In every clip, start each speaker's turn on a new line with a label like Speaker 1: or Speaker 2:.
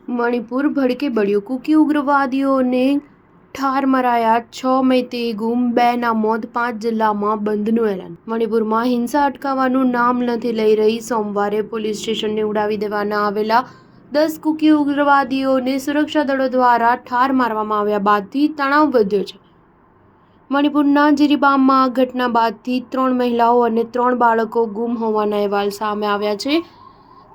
Speaker 1: Manipur ભડકે બળ્યું, cookie ઉગ્રવાદીઓને ઠાર મરાયા, 6 મૈતેઈ ગુમ, 2ના મોત, 5 જિલ્લામાં બંધનું એલાન. મણિપુરમાં હિંસા અટકાવવાનું નામ નથી લઈ રહી. સોમવારે પોલીસ સ્ટેશનને ઉડાવી દેવાના આવેલા 10 કુકી ઉગ્રવાદીઓને સુરક્ષા દળો દ્વારા ઠાર મારવામાં આવ્યા બાદથી તણાવ વધ્યો છે. મણિપુરના જીરીબામમાં આ ઘટના બાદથી 3 મહિલાઓ અને 3 બાળકો ગુમ હોવાના અહેવાલ સામે આવ્યા છે.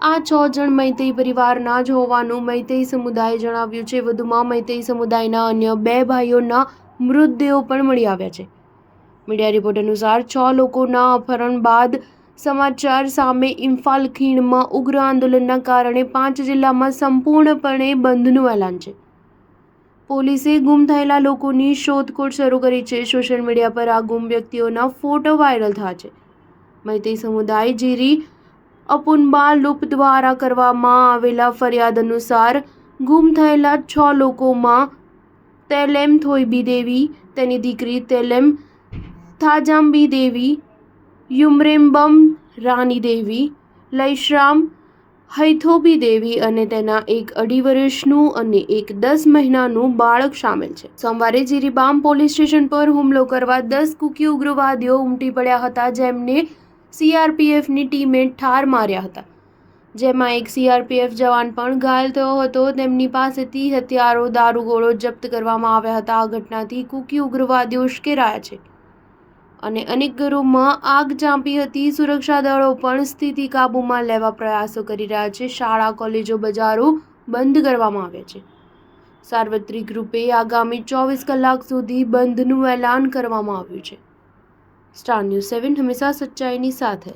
Speaker 1: આ 6 જણ મૈતેઈ પરિવારના જ હોવાનું મૈતેઈ સમુદાયે જણાવ્યું છે. વધુમાં મૈતેઈ સમુદાયના અન્ય 2 ભાઈઓના મૃતદેહો પણ મળી આવ્યા છે. મીડિયા રિપોર્ટ અનુસાર 6 લોકોના અપહરણ બાદ સમાચાર સામે ઇમ્ફાલ ખીણમાં ઉગ્ર આંદોલનના કારણે 5 જિલ્લામાં સંપૂર્ણપણે બંધનું એલાન છે. પોલીસે ગુમ થયેલા લોકોની શોધખોળ શરૂ કરી છે. સોશિયલ મીડિયા પર આ ગુમ વ્યક્તિઓના ફોટો વાયરલ થયા છે. મૈતેઈ સમુદાય જીરી અપુનબા લૂપ દ્વારા કરવામાં આવેલા ફરિયાદ અનુસાર ગુમ થયેલા 6 લોકોમાં તેલેમ થોઈબી દેવી, તેની દીકરી તેલેમ થાજામ્બી દેવી, યુમરેમ્બમ રાની દેવી, લૈશ્રામ હૈથોબી દેવી અને તેના એક 2.5 વર્ષનું અને એક 10 મહિનાનું બાળક સામેલ છે. સોમવારે જીરીબામ પોલીસ સ્ટેશન પર હુમલો કરવા 10 કુકી ઉગ્રવાદીઓ ઉમટી પડ્યા હતા, જેમને સીઆરપીએફની ટીમે ઠાર માર્યા હતા. જેમાં એક સીઆરપીએફ જવાન પણ ઘાયલ થયો હતો. તેમની પાસેથી હથિયારો, દારૂગોળો જપ્ત કરવામાં આવ્યા હતા. આ ઘટનાથી કુકી ઉગ્રવાદીઓ ઉશ્કેરાયા છે અને અનેક ઘરોમાં આગ ચાંપી હતી. સુરક્ષા દળો પણ સ્થિતિ કાબૂમાં લેવા પ્રયાસો કરી રહ્યા છે. શાળા, કોલેજો, બજારો બંધ કરવામાં આવ્યા છે. સાર્વત્રિક રૂપે આગામી 24 કલાક સુધી બંધનું એલાન કરવામાં આવ્યું છે. સ્ટાર ન્યૂઝ 7 હંમેશા સચ્ચાઈની સાથે.